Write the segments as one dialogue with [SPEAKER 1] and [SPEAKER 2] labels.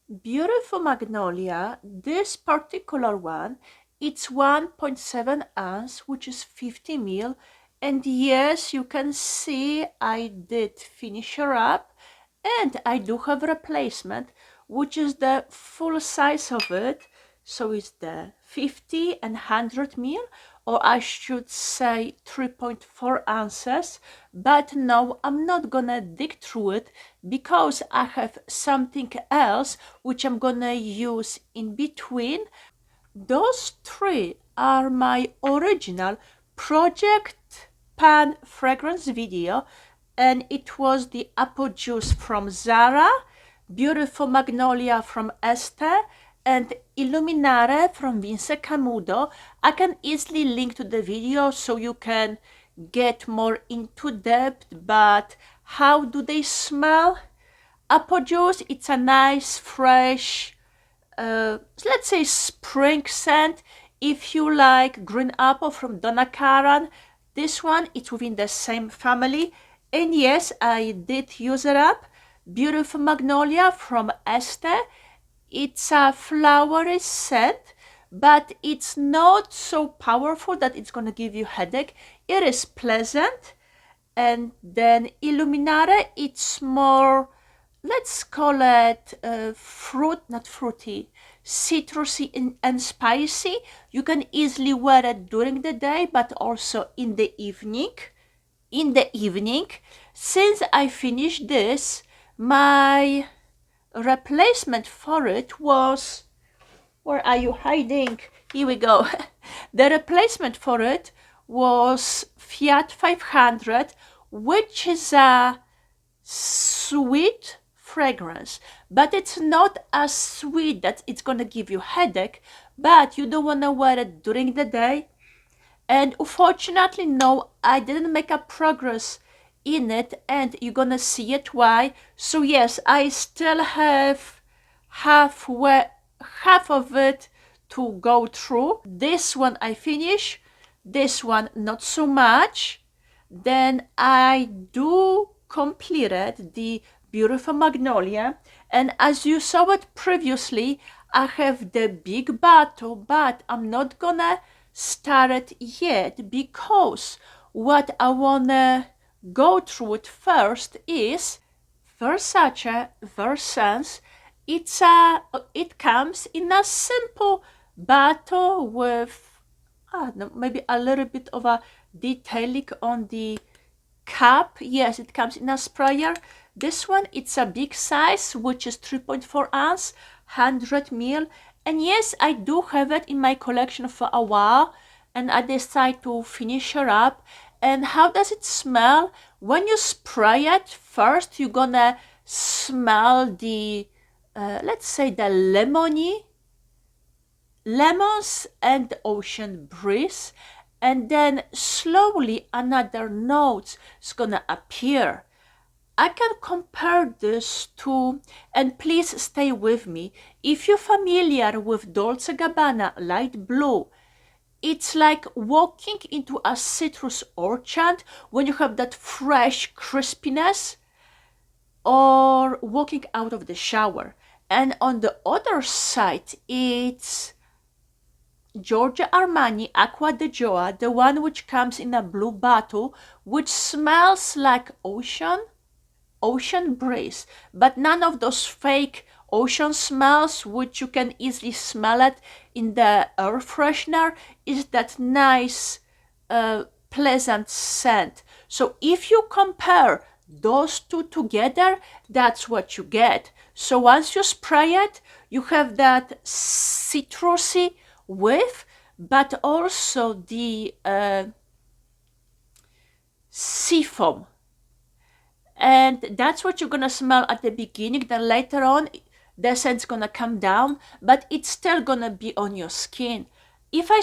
[SPEAKER 1] Beautiful Magnolia, this particular one, it's 1.7 ounce, which is 50 ml. And yes, you can see I did finish her up, and I do have a replacement, which is the full size of it. So it's the 50 and 100 ml, or I should say 3.4 ounces. But no, I'm not gonna dig through it because I have something else which I'm gonna use in between. Those three are my original Project Pan fragrance video, and it was the AppleJuice from ZARA, Beautiful Magnolia from ESTEE, and Illuminare from CAMUDO. I can easily link to the video so you can get more into depth, but how do they smell? AppleJuice, it's a nice, fresh, let's say spring scent. If you like green apple from Donna Karan, this one, it's within the same family. And yes, I did use it up. Beautiful Magnolia from Estee. It's a flowery scent, but it's not so powerful that it's gonna give you headache. It is pleasant. And then Illuminare, it's more, let's call it fruit, not fruity, citrusy and spicy. You can easily wear it during the day, but also in the evening. Since I finished this, my replacement for it was, where are you hiding? Here we go. The replacement for it was Fiat 500, which is a sweet fragrance, but it's not as sweet that it's gonna give you headache, but you don't want to wear it during the day. And unfortunately, no, I didn't make a progress in it, and you're gonna see it why. So yes, I still have half of it to go through. This one I finish, this one not so much. Then I do completed the Beautiful Magnolia, and as you saw it previously, I have the big bottle, but I'm not gonna start it yet because what I wanna go through it first is Versace Versance. It comes in a simple bottle with maybe a little bit of a detailing on the cap. Yes, it comes in a sprayer. This one, it's a big size, which is 3.4 ounce, 100 ml. And yes, I do have it in my collection for a while, and I decided to finish her up. And how does it smell? When you spray it, first you're gonna smell the, let's say the lemons and ocean breeze, and then slowly another note is gonna appear. I can compare this to, and please stay with me, if you're familiar with Dolce & Gabbana light blue, it's like walking into a citrus orchard when you have that fresh crispiness, or walking out of the shower. And on the other side, it's Giorgio Armani Acqua di Gioia, the one which comes in a blue bottle, which smells like ocean breeze, but none of those fake ocean smells which you can easily smell it in the air freshener. Is that nice pleasant scent. So if you compare those two together, that's what you get. So once you spray it, you have that citrusy whiff, but also the sea foam. And that's what you're gonna smell at the beginning. Then later on, the scent's gonna come down, but it's still gonna be on your skin. If I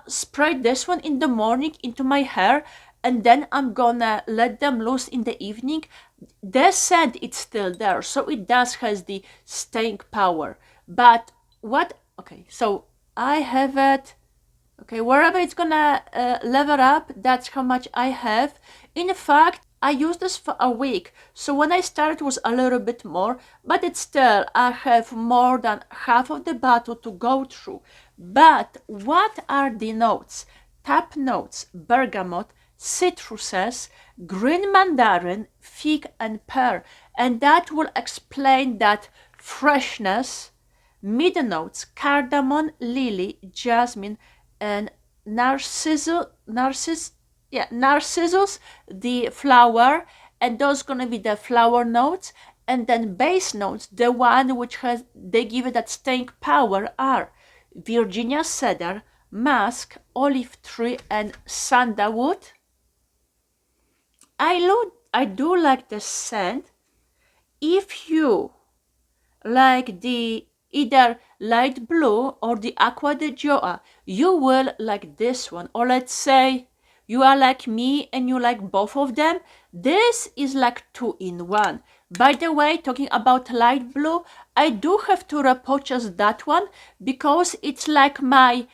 [SPEAKER 1] spray this one in the morning into my hair, and then I'm gonna let them loose in the evening, the scent it's still there, so it does has the staying power. But okay, so I have it. Okay, wherever it's gonna level up, that's how much I have. In fact, I used this for a week, so when I started it was a little bit more, but it's still, I have more than half of the bottle to go through. But what are the notes? Top notes: bergamot, citruses, green mandarin, fig, and pear. And that will explain that freshness. Mid notes: cardamom, lily, jasmine, and narcissus, the flower, and those gonna be the flower notes. And then base notes, the one which has, they give it that staying power, are Virginia cedar, musk, olive tree, and sandalwood. I do like the scent. If you like the either light blue or the aqua de joa, you will like this one. Or let's say you are like me and you like both of them, this is like 2-in-1. By the way, talking about light blue, I do have to repurchase that one because it's like my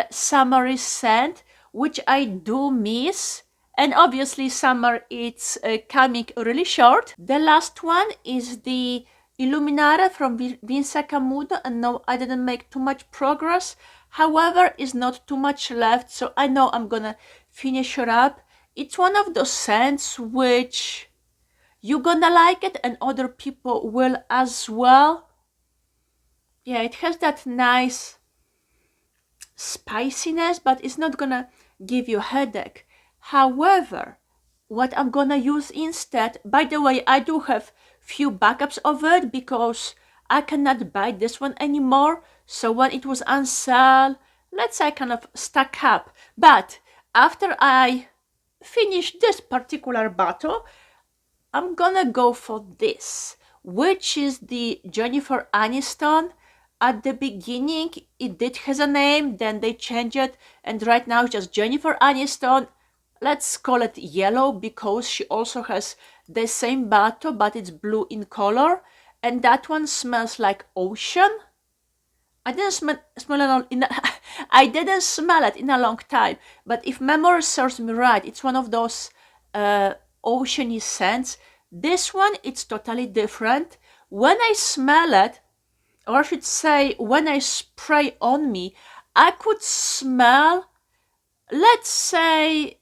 [SPEAKER 1] summery scent, which I do miss. And obviously summer, it's coming really short. The last one is the Illuminare from Vinsa CAMUDO, and no, I didn't make too much progress. However, is not too much left, so I know I'm gonna finish it up. It's one of those scents which you're gonna like it and other people will as well. Yeah, it has that nice spiciness, but it's not gonna give you a headache. However, what I'm gonna use instead, by the way, I do have few backups of it because I cannot buy this one anymore. So when it was on sale, let's say kind of stack up. But after I finish this particular bottle, I'm gonna go for this, which is the Jennifer Aniston. At the beginning, it did has a name, then they changed it, and right now it's just Jennifer Aniston. Let's call it yellow because she also has the same bottle, but it's blue in color, and that one smells like ocean. I didn't smell it in I didn't smell it in a long time, but if memory serves me right, it's one of those oceany scents. This one, it's totally different. When I smell it, or I should say when I spray on me, I could smell, let's say,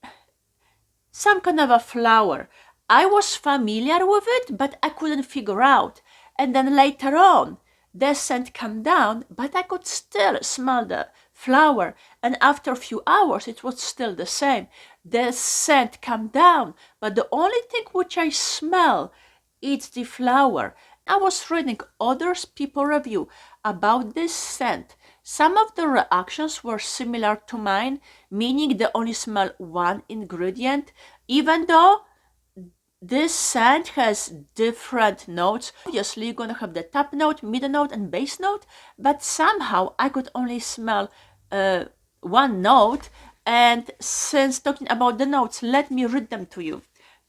[SPEAKER 1] some kind of a flower. I was familiar with it, but I couldn't figure out. And then later on, the scent came down, but I could still smell the flower. And after a few hours, it was still the same. The scent came down, but the only thing which I smell is the flower. I was reading others people review about this scent. Some of the reactions were similar to mine, meaning they only smell one ingredient, even though this scent has different notes. Obviously, you're gonna have the top note, middle note, and base note, but somehow I could only smell one note. And since talking about the notes, let me read them to you.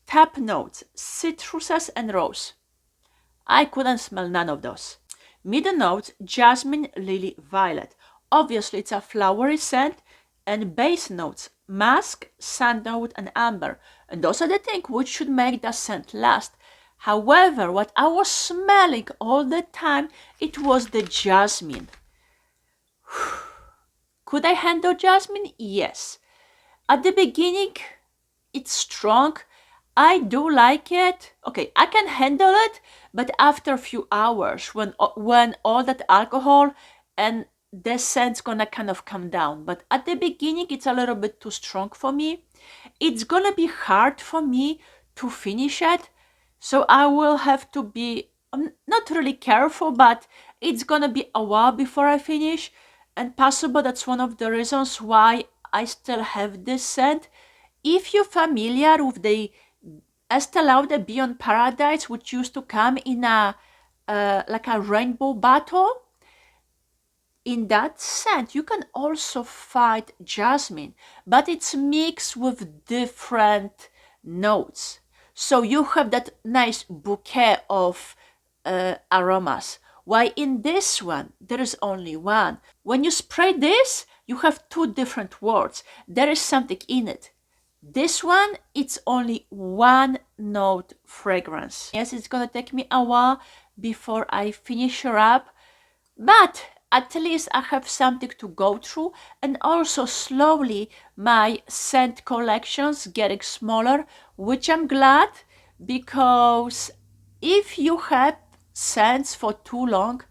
[SPEAKER 1] Top notes: citruses and rose. I couldn't smell none of those. Middle notes: jasmine, lily, violet. Obviously, it's a flowery scent. And base notes: musk, sandalwood, and amber. And those are the things which should make the scent last. However, what I was smelling all the time, it was the jasmine. Could I handle jasmine? Yes. At the beginning, it's strong. I do like it. Okay, I can handle it, but after a few hours, when all that alcohol and the scent's gonna kind of come down. But at the beginning, it's a little bit too strong for me. It's gonna be hard for me to finish it, so I will have to be not really careful, but it's gonna be a while before I finish, and possible that's one of the reasons why I still have this scent. If you're familiar with the Estee Lauder Beyond Paradise, which used to come in a like a rainbow bottle, in that scent you can also find jasmine, but it's mixed with different notes. So you have that nice bouquet of aromas. While in this one, there is only one. When you spray this, you have two different words. There is something in it. This one, it's only one note fragrance. Yes, it's gonna take me a while before I finish her up, but at least I have something to go through, and also slowly my scent collections getting smaller, which I'm glad, because if you have scents for too long,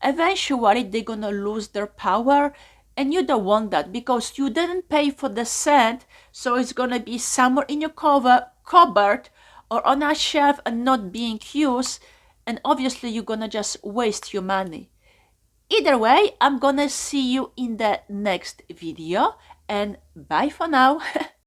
[SPEAKER 1] eventually they're gonna lose their power, and you don't want that because you didn't pay for the scent, so it's gonna be somewhere in your cupboard or on a shelf and not being used, and obviously you're gonna just waste your money. Either way, I'm gonna see you in the next video, and bye for now.